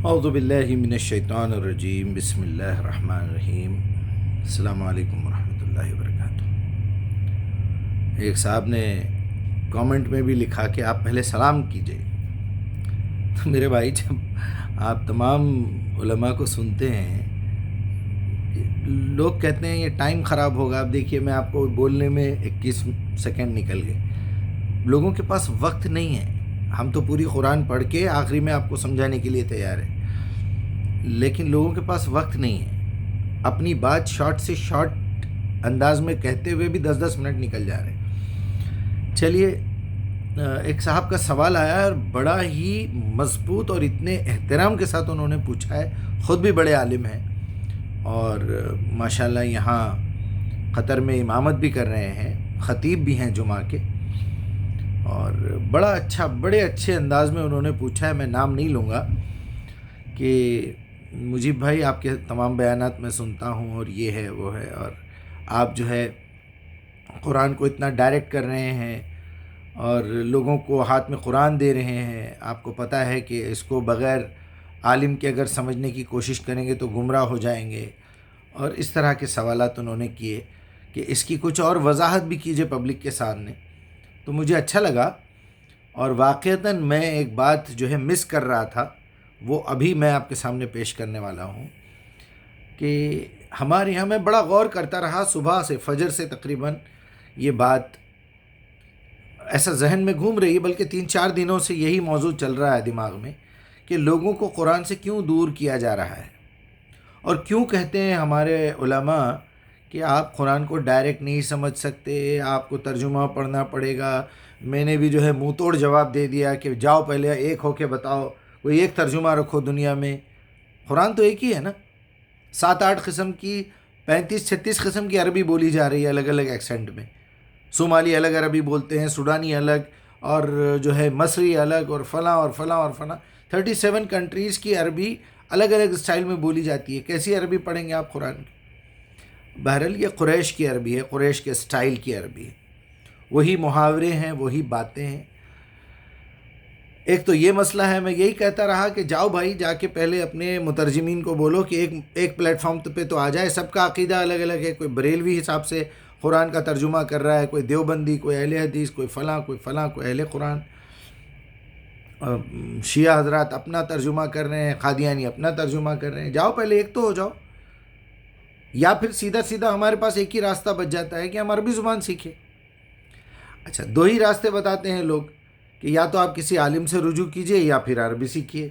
اعوذ باللہ من الشیطان الرجیم، بسم اللہ الرحمن الرحیم۔ السلام علیکم ورحمۃ اللہ وبرکاتہ۔ ایک صاحب نے کامنٹ میں بھی لکھا کہ آپ پہلے سلام کیجئے۔ تو میرے بھائی، جب آپ تمام علماء کو سنتے ہیں، لوگ کہتے ہیں یہ ٹائم خراب ہوگا۔ اب دیکھیے، میں آپ کو بولنے میں 21 سیکنڈ نکل گئے۔ لوگوں کے پاس وقت نہیں ہے۔ ہم تو پوری قرآن پڑھ کے آخری میں آپ کو سمجھانے کے لیے تیار ہیں، لیکن لوگوں کے پاس وقت نہیں ہے۔ اپنی بات شارٹ سے شارٹ انداز میں کہتے ہوئے بھی 10 منٹ نکل جا رہے ہیں۔ چلیے، ایک صاحب کا سوال آیا ہے اور بڑا ہی مضبوط اور اتنے احترام کے ساتھ انہوں نے پوچھا ہے۔ خود بھی بڑے عالم ہیں اور ماشاءاللہ یہاں قطر میں امامت بھی کر رہے ہیں، خطیب بھی ہیں جمعہ کے، اور بڑے اچھے انداز میں انہوں نے پوچھا ہے۔ میں نام نہیں لوں گا کہ مجیب بھائی، آپ کے تمام بیانات میں سنتا ہوں اور یہ ہے وہ ہے، اور آپ جو ہے قرآن کو اتنا ڈائریکٹ کر رہے ہیں اور لوگوں کو ہاتھ میں قرآن دے رہے ہیں۔ آپ کو پتہ ہے کہ اس کو بغیر عالم کے اگر سمجھنے کی کوشش کریں گے تو گمراہ ہو جائیں گے، اور اس طرح کے سوالات انہوں نے کیے کہ اس کی کچھ اور وضاحت بھی کیجئے پبلک کے سامنے۔ تو مجھے اچھا لگا، اور واقعتاً میں ایک بات جو ہے مس کر رہا تھا، وہ ابھی میں آپ کے سامنے پیش کرنے والا ہوں کہ ہمارے یہاں میں بڑا غور کرتا رہا صبح سے، فجر سے تقریباً یہ بات ایسا ذہن میں گھوم رہی ہے، بلکہ 3-4 دنوں سے یہی موضوع چل رہا ہے دماغ میں کہ لوگوں کو قرآن سے کیوں دور کیا جا رہا ہے، اور کیوں کہتے ہیں ہمارے علماء کہ آپ قرآن کو ڈائریکٹ نہیں سمجھ سکتے، آپ کو ترجمہ پڑھنا پڑے گا۔ میں نے بھی جو ہے منہ توڑ جواب دے دیا کہ جاؤ پہلے ایک ہو کے بتاؤ، کوئی ایک ترجمہ رکھو دنیا میں۔ قرآن تو ایک ہی ہے نا، 7-8 قسم کی، 35-36 قسم کی عربی بولی جا رہی ہے الگ الگ ایکسنٹ میں۔ صومالی الگ عربی بولتے ہیں، سوڈانی الگ، اور جو ہے مصری الگ، اور فلاں اور فلاں اور فلاں، 37 کنٹریز کی عربی الگ الگ اسٹائل میں بولی جاتی ہے۔ کیسی عربی پڑھیں گے آپ قرآن کی؟ بہرحال یہ قریش کی عربی ہے، قریش کے اسٹائل کی عربی ہے، وہی محاورے ہیں، وہی باتیں ہیں۔ ایک تو یہ مسئلہ ہے، میں یہی کہتا رہا کہ جاؤ بھائی، جا کے پہلے اپنے مترجمین کو بولو کہ ایک پلیٹ فارم پہ تو آ جائے۔ سب کا عقیدہ الگ الگ ہے، کوئی بریلوی حساب سے قرآن کا ترجمہ کر رہا ہے، کوئی دیوبندی، کوئی اہل حدیث، کوئی فلاں، کوئی اہل قرآن، شیعہ حضرات اپنا ترجمہ کر رہے ہیں، قادیانی اپنا ترجمہ کر رہے ہیں۔ جاؤ پہلے ایک تو ہو جاؤ، یا پھر سیدھا ہمارے پاس ایک ہی راستہ بچ جاتا ہے کہ ہم عربی زبان سیکھیں۔ اچھا، 2 ہی راستے بتاتے ہیں لوگ کہ یا تو آپ کسی عالم سے رجوع کیجئے یا پھر عربی سیکھیے۔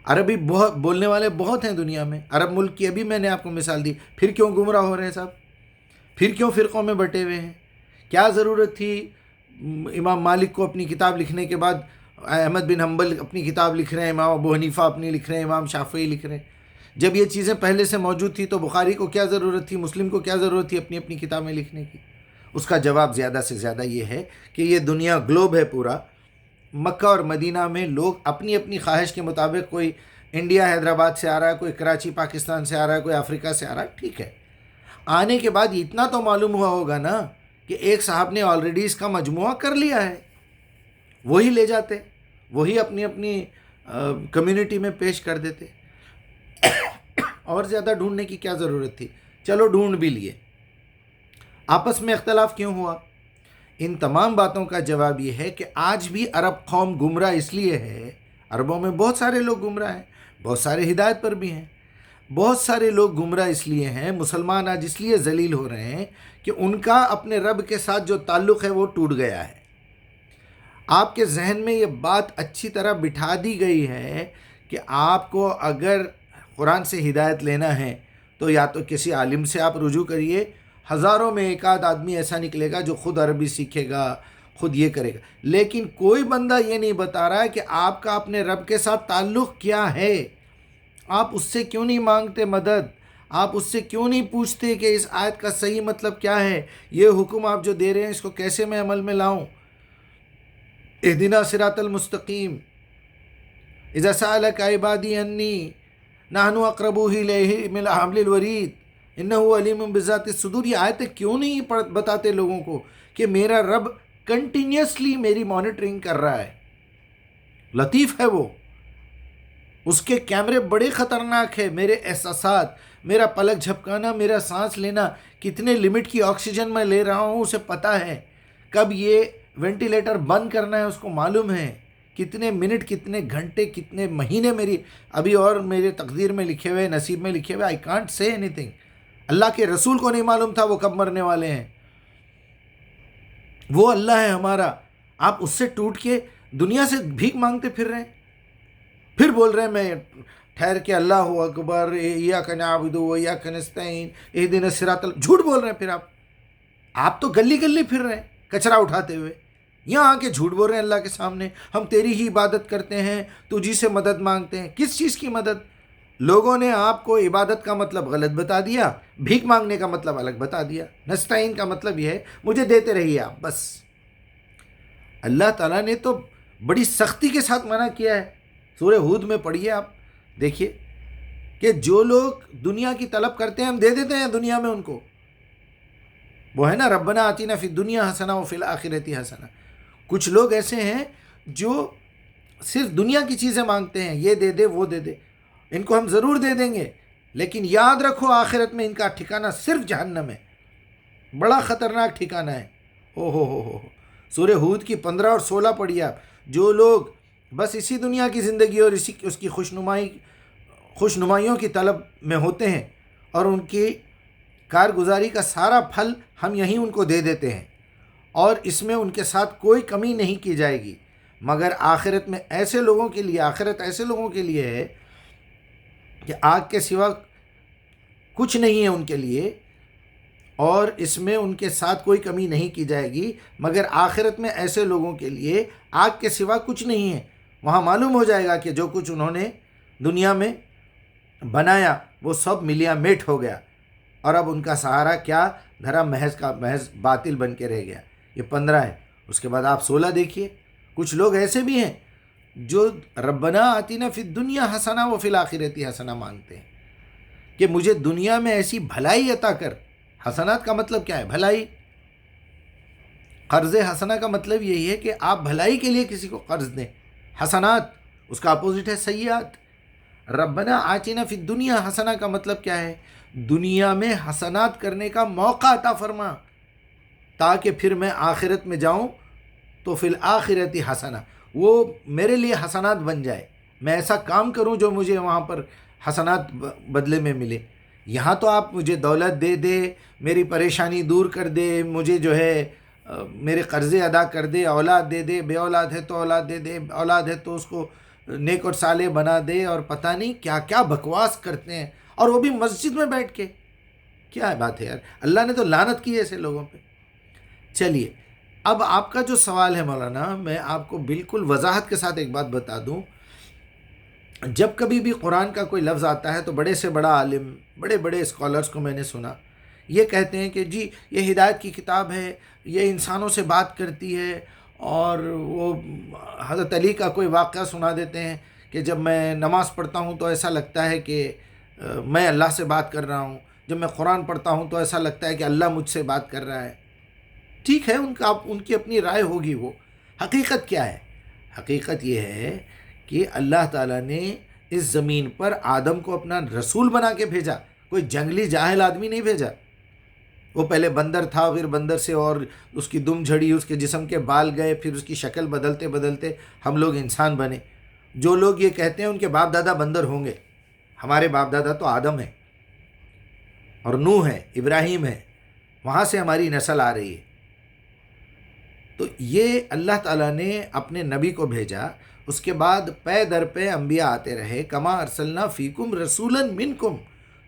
عربی بہت بولنے والے بہت ہیں دنیا میں، عرب ملک کی ابھی میں نے آپ کو مثال دی۔ پھر کیوں گمراہ ہو رہے ہیں صاحب؟ پھر کیوں فرقوں میں بٹے ہوئے ہیں؟ کیا ضرورت تھی امام مالک کو اپنی کتاب لکھنے کے بعد احمد بن حنبل اپنی کتاب لکھ رہے ہیں، امام ابو حنیفہ اپنی لکھ رہے ہیں، امام شافعی لکھ رہے ہیں؟ جب یہ چیزیں پہلے سے موجود تھی تو بخاری کو کیا ضرورت تھی، مسلم کو کیا ضرورت تھی اپنی اپنی کتابیں لکھنے کی؟ اس کا جواب زیادہ سے زیادہ یہ ہے کہ یہ دنیا گلوب ہے پورا۔ مکہ اور مدینہ میں لوگ اپنی اپنی خواہش کے مطابق، کوئی انڈیا حیدرآباد سے آ رہا ہے، کوئی کراچی پاکستان سے آ رہا ہے، کوئی افریقہ سے آ رہا ہے، ٹھیک ہے۔ آنے کے بعد اتنا تو معلوم ہوا ہوگا نا کہ ایک صاحب نے آلریڈی اس کا مجموعہ کر لیا ہے، وہی لے جاتے، وہی اپنی اپنی کمیونٹی میں پیش کر دیتے۔ اور زیادہ ڈھونڈنے کی کیا ضرورت تھی؟ چلو ڈھونڈ بھی لیے، آپس میں اختلاف کیوں ہوا؟ ان تمام باتوں کا جواب یہ ہے کہ آج بھی عرب قوم گمراہ اس لیے ہے، عربوں میں بہت سارے لوگ گمراہ ہیں، بہت سارے ہدایت پر بھی ہیں، بہت سارے لوگ گمراہ اس لیے ہیں، مسلمان آج اس لیے ذلیل ہو رہے ہیں کہ ان کا اپنے رب کے ساتھ جو تعلق ہے وہ ٹوٹ گیا ہے۔ آپ کے ذہن میں یہ بات اچھی طرح بٹھا دی گئی ہے کہ آپ کو اگر قرآن سے ہدایت لینا ہے تو یا تو کسی عالم سے آپ رجوع کریے، ہزاروں میں ایک آدھ آدمی ایسا نکلے گا جو خود عربی سیکھے گا، خود یہ کرے گا، لیکن کوئی بندہ یہ نہیں بتا رہا ہے کہ آپ کا اپنے رب کے ساتھ تعلق کیا ہے۔ آپ اس سے کیوں نہیں مانگتے مدد؟ آپ اس سے کیوں نہیں پوچھتے کہ اس آیت کا صحیح مطلب کیا ہے؟ یہ حکم آپ جو دے رہے ہیں اس کو کیسے میں عمل میں لاؤں؟ اہدنا صراط المستقیم، اذا سألک عبادی انی نحن اقرب الیہ من حبل الورید انہ علیم بذات الصدور۔ یہ آیتیں کیوں نہیں بتاتے لوگوں کو کہ میرا رب کنٹینیوسلی میری مانیٹرنگ کر رہا ہے، لطیف ہے وہ، اس کے کیمرے بڑے خطرناک ہے. میرے احساسات، میرا پلک جھپکانا، میرا سانس لینا، کتنے لمٹ کی آکسیجن میں لے رہا ہوں اسے پتہ ہے. کب یہ وینٹیلیٹر بند کرنا ہے اس کو معلوم ہے. کتنے منٹ، کتنے گھنٹے، کتنے مہینے میری ابھی اور میرے تقدیر میں لکھے ہوئے، نصیب میں لکھے ہوئے. I can't say anything. اللہ کے رسول کو نہیں معلوم تھا وہ کب مرنے والے ہیں. وہ اللہ ہے ہمارا. آپ اس سے ٹوٹ کے دنیا سے بھیک مانگتے پھر رہے ہیں. پھر بول رہے ہیں میں ٹھہر کے اللہ اکبر، ایاک نعبد و ایاک نستعین اہدنا الصراط. جھوٹ بول رہے ہیں. پھر آپ تو گلی گلی پھر رہے ہیں کچرا اٹھاتے ہوئے. یہاں آ کے جھوٹ بول رہے ہیں اللہ کے سامنے، ہم تیری ہی عبادت کرتے ہیں، تجھی سے مدد مانگتے ہیں. کس چیز کی مدد؟ لوگوں نے آپ کو عبادت کا مطلب غلط بتا دیا، بھیک مانگنے کا مطلب الگ بتا دیا. نستعین کا مطلب یہ ہے مجھے دیتے رہیے آپ بس. اللہ تعالیٰ نے تو بڑی سختی کے ساتھ منع کیا ہے. سورہ ہود میں پڑھیے آپ، دیکھیے کہ جو لوگ دنیا کی طلب کرتے ہیں ہم دے دیتے ہیں دنیا میں ان کو. وہ ہے نا ربنا آتینا فی الدنیا حسنہ وفی الآخرۃ حسنہ. کچھ لوگ ایسے ہیں جو صرف دنیا کی چیزیں مانگتے ہیں، یہ دے دے وہ دے دے. ان کو ہم ضرور دے دیں گے، لیکن یاد رکھو آخرت میں ان کا ٹھکانہ صرف جہنم ہے. بڑا خطرناک ٹھکانہ ہے. ہو سورہ ہود کی 15 اور 16 پڑھیے آپ. جو لوگ بس اسی دنیا کی زندگی اور اس کی خوشنمائیوں کی طلب میں ہوتے ہیں اور ان کی کارگزاری کا سارا پھل ہم یہیں ان کو دے دیتے ہیں اور اس میں ان کے ساتھ کوئی کمی نہیں کی جائے گی. مگر آخرت میں ایسے لوگوں کے لیے، آخرت ایسے لوگوں کے لیے ہے کہ آگ کے سوا کچھ نہیں ہے ان کے لیے اور اس میں ان کے ساتھ کوئی کمی نہیں کی جائے گی. مگر آخرت میں ایسے لوگوں کے لیے آگ کے سوا کچھ نہیں ہے. وہاں معلوم ہو جائے گا کہ جو کچھ انہوں نے دنیا میں بنایا وہ سب ملیا میٹ ہو گیا اور اب ان کا سہارا کیا دھرا محض کا محض باطل بن کے رہ گیا. یہ 15 ہے. اس کے بعد آپ 16 دیکھیے. کچھ لوگ ایسے بھی ہیں جو ربنا آتینا فی الدنیا حسنہ وفی الآخرۃ حسنہ مانگتے ہیں کہ مجھے دنیا میں ایسی بھلائی عطا کر. حسنات کا مطلب کیا ہے؟ بھلائی. قرض حسنہ کا مطلب یہی ہے کہ آپ بھلائی کے لیے کسی کو قرض دیں. حسنات اس کا اپوزٹ ہے سیئات. ربنا آتینا فی الدنیا حسنہ کا مطلب کیا ہے؟ دنیا میں حسنات کرنے کا موقع عطا فرما تاکہ پھر میں آخرت میں جاؤں تو فی الآخرۃ حسنہ، وہ میرے لیے حسنات بن جائے. میں ایسا کام کروں جو مجھے وہاں پر حسنات بدلے میں ملے. یہاں تو آپ مجھے دولت دے دے، میری پریشانی دور کر دے، مجھے جو ہے میرے قرضے ادا کر دے، اولاد دے دے، بے اولاد ہے تو اولاد دے دے، اولاد ہے تو اس کو نیک اور صالح بنا دے، اور پتہ نہیں کیا کیا بکواس کرتے ہیں، اور وہ بھی مسجد میں بیٹھ کے. کیا بات ہے یار، اللہ نے تو لعنت کی ہے ایسے لوگوں پہ. چلیے اب آپ کا جو سوال ہے مولانا، میں آپ کو بالکل وضاحت کے ساتھ ایک بات بتا دوں. جب کبھی بھی قرآن کا کوئی لفظ آتا ہے تو بڑے سے بڑا عالم، بڑے بڑے اسکالرس کو میں نے سنا یہ کہتے ہیں کہ جی یہ ہدایت کی کتاب ہے، یہ انسانوں سے بات کرتی ہے. اور وہ حضرت علی کا کوئی واقعہ سنا دیتے ہیں کہ جب میں نماز پڑھتا ہوں تو ایسا لگتا ہے کہ میں اللہ سے بات کر رہا ہوں، جب میں قرآن پڑھتا ہوں تو ایسا لگتا ہے کہ اللہ مجھ سے بات کر رہا ہے. ٹھیک ہے، ان کی اپنی رائے ہوگی. وہ حقیقت کیا ہے؟ حقیقت یہ ہے کہ اللہ تعالیٰ نے اس زمین پر آدم کو اپنا رسول بنا کے بھیجا. کوئی جنگلی جاہل آدمی نہیں بھیجا. وہ پہلے بندر تھا، پھر بندر سے اور اس کی دم جھڑی، اس کے جسم کے بال گئے، پھر اس کی شکل بدلتے بدلتے ہم لوگ انسان بنے. جو لوگ یہ کہتے ہیں ان کے باپ دادا بندر ہوں گے، ہمارے باپ دادا تو آدم ہے اور نوح ہے، ابراہیم ہے، وہاں سے ہماری نسل آ رہی ہے. تو یہ اللہ تعالیٰ نے اپنے نبی کو بھیجا. اس کے بعد پے در پہ انبیاء آتے رہے. کما ارسلنا فیکم رسولا منکم،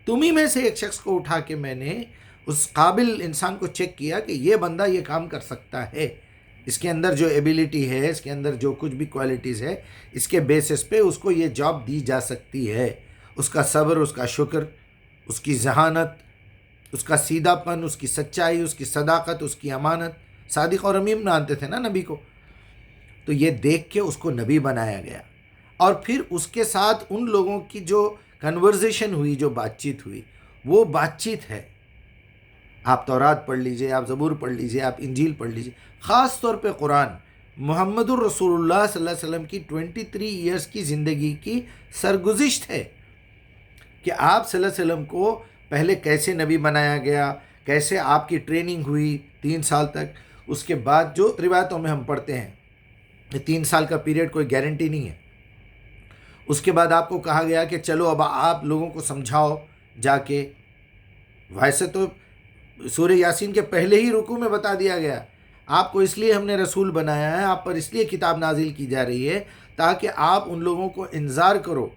تمہیں میں سے ایک شخص کو اٹھا کے میں نے اس قابل انسان کو چیک کیا کہ یہ بندہ یہ کام کر سکتا ہے، اس کے اندر جو ایبیلٹی ہے، اس کے اندر جو کچھ بھی کوالٹیز ہے، اس کے بیسس پہ اس کو یہ جاب دی جا سکتی ہے. اس کا صبر، اس کا شکر، اس کی ذہانت، اس کا سیدھا پن، اس کی سچائی، اس کی صداقت، اس کی امانت. صادق اور امین مانتے تھے نا نبی کو. تو یہ دیکھ کے اس کو نبی بنایا گیا. اور پھر اس کے ساتھ ان لوگوں کی جو کنورزیشن ہوئی، جو بات چیت ہوئی، وہ بات چیت ہے. آپ تورات پڑھ لیجئے، آپ زبور پڑھ لیجئے، آپ انجیل پڑھ لیجئے. خاص طور پہ قرآن محمد الرسول اللہ صلی اللہ علیہ وسلم کی 23 ایئرس کی زندگی کی سرگزشت ہے کہ آپ صلی اللہ علیہ وسلم کو پہلے کیسے نبی بنایا گیا، کیسے آپ کی ٹریننگ ہوئی 3 سال تک، اس کے بعد جو روایتوں میں ہم پڑھتے ہیں یہ 3 سال کا پیریڈ کوئی گارنٹی نہیں ہے۔ اس کے بعد آپ کو کہا گیا کہ چلو اب آپ لوگوں کو سمجھاؤ جا کے، ویسے تو سورہ یاسین کے پہلے ہی رکوع میں بتا دیا گیا آپ کو اس لیے ہم نے رسول بنایا ہے، آپ پر اس لیے کتاب نازل کی جا رہی ہے تاکہ آپ ان لوگوں کو انذار کرو،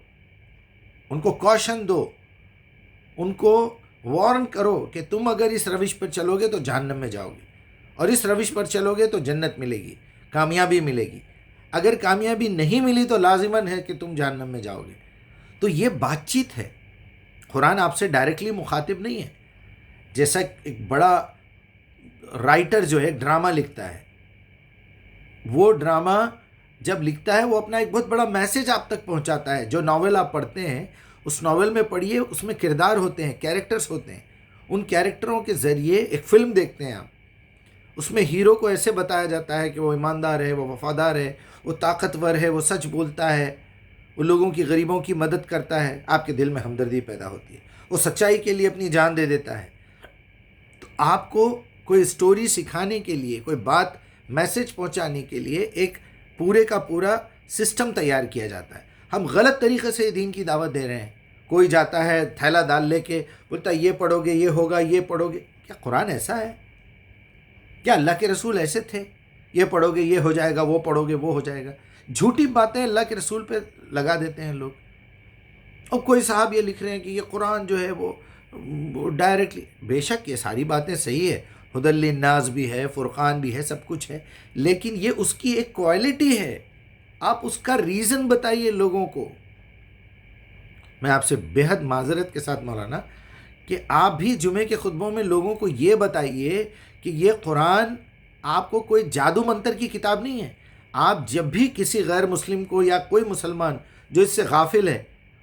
ان کو کوشن دو، ان کو وارن کرو کہ تم اگر اس روش پر چلو گے تو جہنم میں جاؤ گے، اور اس روش پر چلو گے تو جنت ملے گی، کامیابی ملے گی، اگر کامیابی نہیں ملی تو لازماً ہے کہ تم جہنم میں جاؤ گے۔ تو یہ بات چیت ہے، قرآن آپ سے ڈائریکٹلی مخاطب نہیں ہے۔ جیسا ایک بڑا رائٹر جو ہے ایک ڈرامہ لکھتا ہے، وہ ڈرامہ جب لکھتا ہے وہ اپنا ایک بہت بڑا میسج آپ تک پہنچاتا ہے۔ جو ناول آپ پڑھتے ہیں اس ناول میں پڑھیے، اس میں کردار ہوتے ہیں، کیریکٹرز ہوتے ہیں، ان کیریکٹروں کے ذریعے ایک فلم دیکھتے ہیں آپ، اس میں ہیرو کو ایسے بتایا جاتا ہے کہ وہ ایماندار ہے، وہ وفادار ہے، وہ طاقتور ہے، وہ سچ بولتا ہے، وہ لوگوں کی غریبوں کی مدد کرتا ہے، آپ کے دل میں ہمدردی پیدا ہوتی ہے، وہ سچائی کے لیے اپنی جان دے دیتا ہے۔ تو آپ کو کوئی اسٹوری سکھانے کے لیے، کوئی بات میسج پہنچانے کے لیے ایک پورے کا پورا سسٹم تیار کیا جاتا ہے۔ ہم غلط طریقے سے دین کی دعوت دے رہے ہیں۔ کوئی جاتا ہے تھیلا دال لے کے بولتا ہے یہ پڑھو گے یہ ہوگا، یہ پڑھو گے۔ کیا قرآن ایسا ہے؟ کیا اللہ کے رسول ایسے تھے؟ یہ پڑھو گے یہ ہو جائے گا، وہ پڑھو گے وہ ہو جائے گا۔ جھوٹی باتیں اللہ کے رسول پہ لگا دیتے ہیں لوگ۔ اب کوئی صاحب یہ لکھ رہے ہیں کہ یہ قرآن جو ہے وہ ڈائریکٹلی، بے شک یہ ساری باتیں صحیح ہے، ہدی للناس بھی ہے، فرقان بھی ہے، سب کچھ ہے، لیکن یہ اس کی ایک کوالٹی ہے۔ آپ اس کا ریزن بتائیے لوگوں کو۔ میں آپ سے بےحد معذرت کے ساتھ مولانا کہ آپ بھی جمعے کے خطبوں میں لوگوں کو یہ بتائیے کہ یہ قرآن آپ کو کوئی جادو منتر کی کتاب نہیں ہے۔ آپ جب بھی کسی غیر مسلم کو یا کوئی مسلمان جو اس سے غافل ہے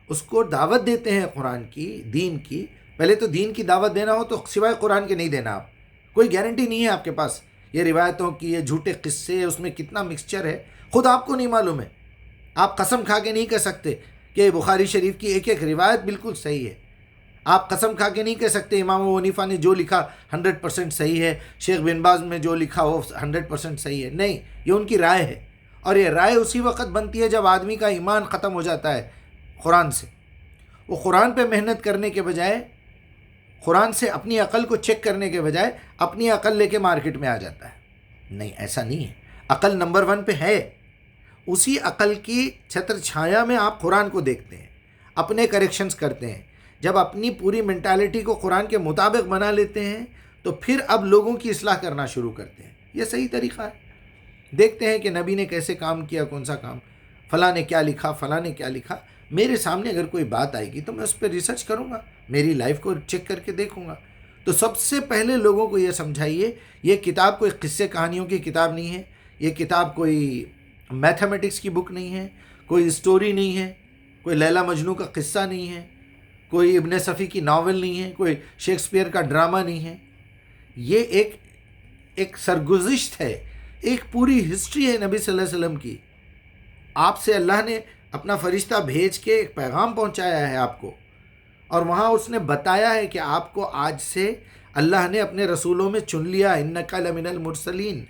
اس کو دعوت دیتے ہیں قرآن کی، دین کی، پہلے تو دین کی دعوت دینا ہو تو سوائے قرآن کے نہیں دینا۔ آپ کوئی گارنٹی نہیں ہے آپ کے پاس، یہ روایتوں کی، یہ جھوٹے قصے، اس میں کتنا مکسچر ہے خود آپ کو نہیں معلوم ہے۔ آپ قسم کھا کے نہیں کہہ سکتے کہ بخاری شریف کی ایک ایک روایت بالکل صحیح ہے۔ آپ قسم کھا کے نہیں کہہ سکتے امام ابو حنیفہ نے جو لکھا 100% صحیح ہے، شیخ بن باز نے جو لکھا وہ 100% صحیح ہے۔ نہیں، یہ ان کی رائے ہے، اور یہ رائے اسی وقت بنتی ہے جب آدمی کا ایمان ختم ہو جاتا ہے قرآن سے۔ وہ قرآن پہ محنت کرنے کے بجائے، قرآن سے اپنی عقل کو چیک کرنے کے بجائے اپنی عقل لے کے مارکیٹ میں آ جاتا ہے۔ نہیں، ایسا نہیں ہے۔ عقل نمبر 1 پہ ہے، اسی عقل کی چھتر چھایا میں آپ قرآن کو دیکھتے ہیں، اپنے کریکشنز کرتے ہیں۔ جب اپنی پوری مینٹالٹی کو قرآن کے مطابق بنا لیتے ہیں تو پھر اب لوگوں کی اصلاح کرنا شروع کرتے ہیں۔ یہ صحیح طریقہ ہے۔ دیکھتے ہیں کہ نبی نے کیسے کام کیا، کون سا کام، فلاں نے کیا لکھا، فلاں نے کیا لکھا۔ میرے سامنے اگر کوئی بات آئے گی تو میں اس پہ ریسرچ کروں گا، میری لائف کو چیک کر کے دیکھوں گا۔ تو سب سے پہلے لوگوں کو یہ سمجھائیے یہ کتاب کوئی قصے کہانیوں کی کتاب نہیں ہے، یہ کتاب کوئی میتھمیٹکس کی بک نہیں ہے، کوئی اسٹوری نہیں ہے، کوئی لیلا مجنو کا قصہ نہیں ہے، کوئی ابن صفی کی ناول نہیں ہے، کوئی شیکسپیئر کا ڈرامہ نہیں ہے۔ یہ ایک سرگزشت ہے، ایک پوری ہسٹری ہے نبی صلی اللہ علیہ وسلم کی۔ آپ سے اللہ نے اپنا فرشتہ بھیج کے ایک پیغام پہنچایا ہے آپ کو، اور وہاں اس نے بتایا ہے کہ آپ کو آج سے اللہ نے اپنے رسولوں میں چن لیا، انک لمن المرسلین،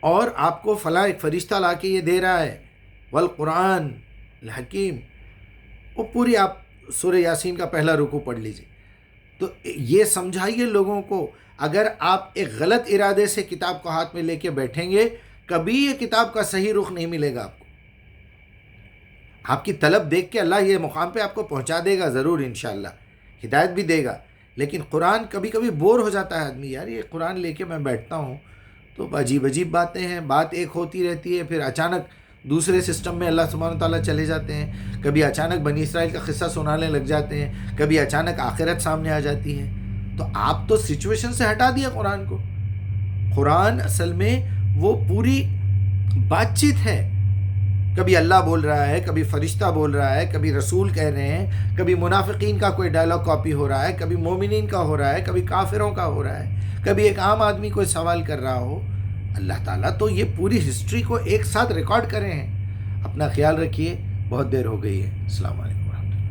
اور آپ کو فلاں ایک فرشتہ لا کے یہ دے رہا ہے، والقرآن الحکیم۔ وہ پوری آپ سورہ یاسین کا پہلا رکوع پڑھ لیجئے۔ تو یہ سمجھائیے لوگوں کو، اگر آپ ایک غلط ارادے سے کتاب کو ہاتھ میں لے کے بیٹھیں گے کبھی یہ کتاب کا صحیح رخ نہیں ملے گا آپ کو۔ آپ کی طلب دیکھ کے اللہ یہ مقام پہ آپ کو پہنچا دے گا ضرور، انشاءاللہ ہدایت بھی دے گا، لیکن قرآن کبھی کبھی بور ہو جاتا ہے آدمی، یار یہ قرآن لے کے میں بیٹھتا ہوں تو عجیب عجیب باتیں ہیں، بات ایک ہوتی رہتی ہے، پھر اچانک دوسرے سسٹم میں اللہ سبحانہ تعالیٰ چلے جاتے ہیں، کبھی اچانک بنی اسرائیل کا قصہ سنانے لگ جاتے ہیں، کبھی اچانک آخرت سامنے آ جاتی ہے۔ تو آپ تو سچویشن سے ہٹا دیا قرآن کو۔ قرآن اصل میں وہ پوری بات چیت ہے، کبھی اللہ بول رہا ہے، کبھی فرشتہ بول رہا ہے، کبھی رسول کہہ رہے ہیں، کبھی منافقین کا کوئی ڈائلاگ کاپی ہو رہا ہے، کبھی مومنین کا ہو رہا ہے، کبھی کافروں کا ہو رہا ہے، کبھی ایک عام آدمی کوئی سوال کر رہا ہو۔ اللہ تعالیٰ تو یہ پوری ہسٹری کو ایک ساتھ ریکارڈ کرے ہیں. اپنا خیال رکھیے. بہت دیر ہو گئی ہے. السلام علیکم.